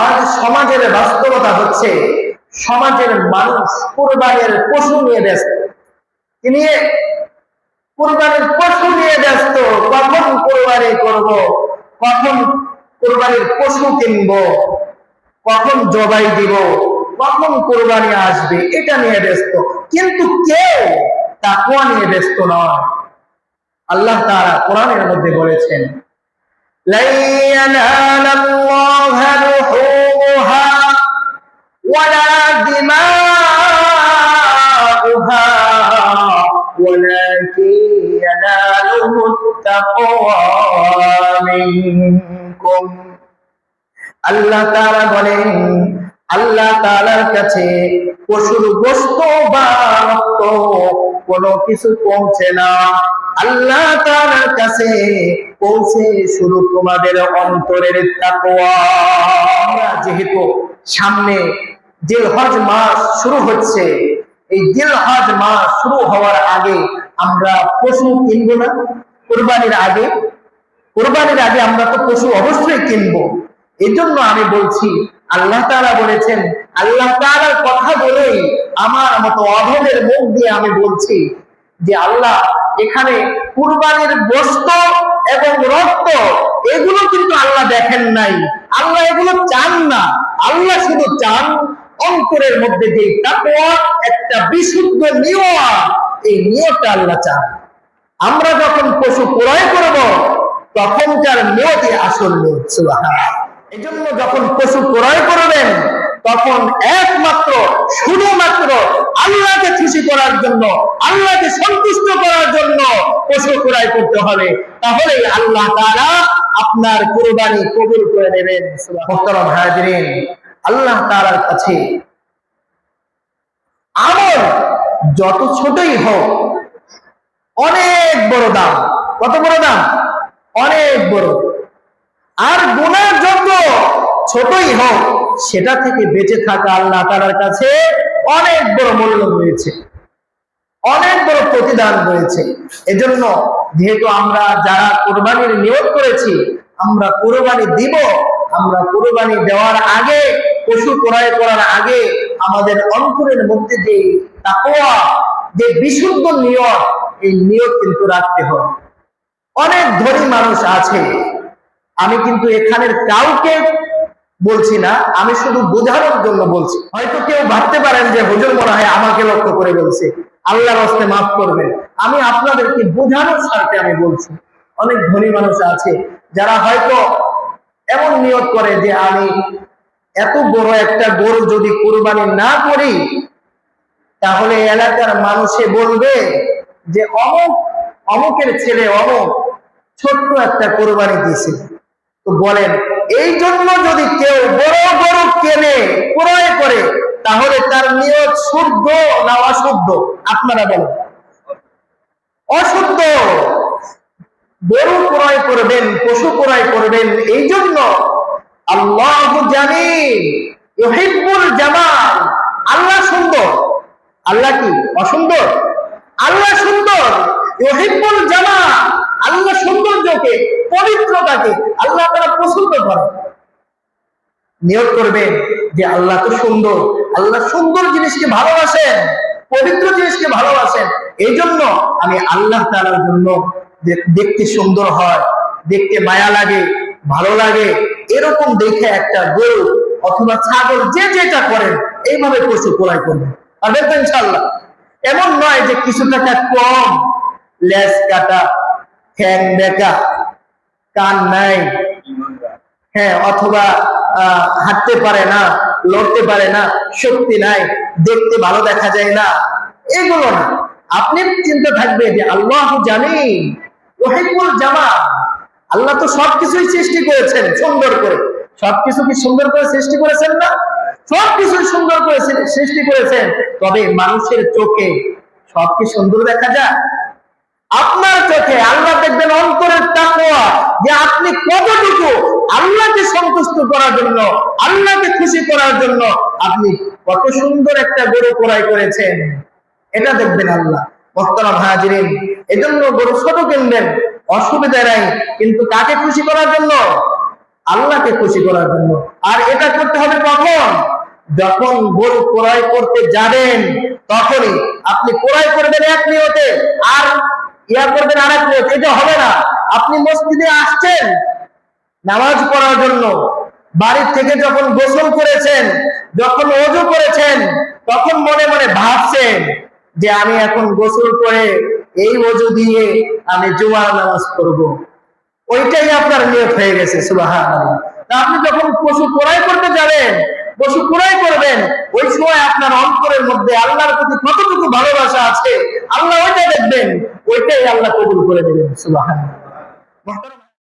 আজ সমাজের বাস্তবতা হচ্ছে সমাজের মানুষ কুরবানির পশু নিয়ে ব্যস্ত। নিয়ে কুরবানির পশু নিয়ে ব্যস্ত, কখন কুরবানি করব, কখন কুরবানির পশু কিনব, কখন জবাই দিব, কখন কুরবানি আসবে, এটা নিয়ে ব্যস্ত। কিন্তু কেউ তাকওয়া নিয়ে ব্যস্ত নয়। আল্লাহ তাআলা কোরআনের মধ্যে বলেছেন, লা ইয়ানালাল্লাহু লুহুমুহা ওয়ালা দিমাউহা ওয়ালাকিন ইয়ানালুহুত তাকওয়া মিনকুম। আল্লাহ তাআলা বলেন, আল্লাহ তাআলার কাছে পশুর গোশত বা রক্ত কোনো কিছু পৌঁছে না। আল্লাহ তাআলার কাছে পৌঁছে শুধু তোমাদের অন্তরের তাকওয়া। আমরা যেহেতু সামনে জিলহজ মাস শুরু হচ্ছে, এই জিলহজ মাস শুরু হওয়ার আগে আমরা পশু কিনবো না? কুরবানির আগে আমরা তো পশু অবশ্যই কিনবো। এই জন্য আমি বলছি, আল্লাহ তাআলা বলেছেন, আল্লাহ তাআলার কথা বলেই আমার মতো অধমের মুখ দিয়ে আমি বলছি যে আল্লাহ এখানে কুরবানির গোশত এবং রক্ত এগুলো কিন্তু আল্লাহ দেখেন নাই, আল্লাহ এগুলো চান না। আল্লাহ শুধু চান অন্তরের মধ্যে যে তাকওয়া, একটা বিশুদ্ধ নিয়ত, এই নিয়তটা আল্লাহ চান। আমরা যখন পশু ক্রয় করব তখনকার নিয়তই আসল নিয়ত। সুবহানাল্লাহ। এজন্য যখন পশু ক্রয় করবেন তখন একমাত্র শুধুমাত্র আল্লাহকে খুশি করার জন্য, আল্লাহকে সন্তুষ্ট করার জন্য পশু ক্রয় করতে হবে। তাহলেই আল্লাহ তাআলা আপনার কুরবানি কবুল করে নেবেন। মুহতারাম হাজিরিন, আল্লাহ তাআলার কাছে আমল যত ছোটই হোক অনেক বড় দাম। কত বড় দাম? অনেক বড়। আর গুনাহ যত ছোটই হোক সেটা থেকে বেঁচে থাকা আল্লাহ তাআলার কাছে অনেক বড় মূল্য রয়েছে, অনেক বড় প্রতিদান রয়েছে। এজন্য যেহেতু আমরা যারা কুরবানির নিয়ত করেছি, আমরা কুরবানি দিব, আমরা কুরবানি দেওয়ার আগে, পশু ক্রয় করার আগে আমাদের অন্তরের মধ্যে যে তাকওয়া, যে বিশুদ্ধ নিয়ত, এই নিয়ত কিন্তু রাখতে হবে। অনেক ধনী মানুষ আছে, আমি কিন্তু এখানের কাউকে বলছি না, আমি শুধু বোঝানোর জন্য বলছি। হয়তো কেউ ভাবতে পারেন যে হুজুর মনে হয় আমাকে লক্ষ্য করে বলছে, আল্লাহর রাস্তায় মাফ করবেন। আমি আপনাদেরকে বোঝানোর স্বার্থে আমি বলছি। অনেক ধনী মানুষ আছে যারা হয়তো এমন নিয়ত করে যে আমি এত বড় একটা গরু যদি কুরবানি না করি তাহলে এলাকার মানুষে বলবে যে অমুকের ছেলে অমুক ছোট্ট একটা কুরবানি দিয়েছে। তো বলেন, এই জন্য যদি কেউ বড় বড় কেনে, ক্রয় করে, তাহলে তার নিয়ত শুদ্ধ না অশুদ্ধ? আপনারা বলেন। অশুদ্ধ। গরু ক্রয় করবেন, পশু ক্রয় করবেন এই জন্য আল্লাহু জামিল ইউহিব্বুল জামাল। আল্লাহ সুন্দর। আল্লাহ কি অসুন্দর? আল্লাহ সুন্দর। ইউহিব্বুল জামাল। আল্লাহ সৌন্দর্যকে, পবিত্রতাকে আল্লাহ তাআলা পছন্দ করেন। নিয়ত করবেন যে আল্লাহ তো সুন্দর, আল্লাহ সুন্দর জিনিসকে ভালোবাসেন, পবিত্র জিনিসকে ভালোবাসেন। এই জন্য আমি আল্লাহ তাআলার জন্য দেখতে সুন্দর হয়, দেখতে মায়া লাগে, ভালো লাগে, এরকম দেখে একটা গরু অথবা ছাগল যে যেটা করেন এইভাবে পশু ক্রয় করবেন, পারবেন তো ইনশাআল্লাহ। এমন নয় যে কিছু টাকা কম, লেজ কাটা, ঠ্যাং বেঁকা, কান নাই, হ্যাঁ, অথবা হাঁটতে পারে না, লড়তে পারে না, শক্তি নাই, দেখতে ভালো দেখা যায় না, এগুলো না। আপনি চিন্তা থাকবে যে আল্লাহু জামিল ইউহিব্বুল জামাল। আল্লাহ তো সবকিছুই সৃষ্টি করেছেন সুন্দর করে। সবকিছু কি সুন্দর করে সৃষ্টি করেছেন না? সবকিছু সুন্দর করে সৃষ্টি করেছেন। তবে মানুষের চোখে সব কি সুন্দর দেখা যায়? আপনার চোখে আল্লাহ দেখবেন অন্তরের তাকওয়া, যে আপনি কতটুকু আল্লাহকে সন্তুষ্ট করার জন্য, আল্লাহকে খুশি করার জন্য আপনি কত সুন্দর একটা গরু ক্রয় করেছেন, এটা দেখবেন আল্লাহ। মুহতারাম হাজিরিন, এজন্য গরু ছোট কিনবেন, অসুবিধা নাই, কিন্তু কাকে খুশি করার জন্য? আল্লাহকে খুশি করার জন্য। আর এটা করতে হবে কখন? যখন গরু ক্রয় করতে যাবেন তখনই। আপনি ক্রয় করবেন এক নিয়তে আর করবেন আর এক নিয়তে, এটা হবে না। আপনি মসজিদে আসছেন নামাজ পড়ার জন্য, বাড়ির থেকে যখন গোসল করেছেন, যখন ওযু করেছেন, তখন মনে মনে ভাবছেন যে আমি এখন গোসল করে এই ওযু দিয়ে আমি জুমার নামাজ পড়ব, ওইটাই আপনার নিয়ত হয়ে গেছে। সুবহানাল্লাহ। আপনি যখন পশু ক্রয় করতে যাবেন, পশু ক্রয় করবেন, ওই সময় আপনার অন্তরের মধ্যে আল্লাহর প্রতি কতটুকু ভালোবাসা আছে আল্লাহ ওইটা দেখবেন, ওইটাই আল্লাহ কবুল করে নেবেন। সুবহানাল্লাহ।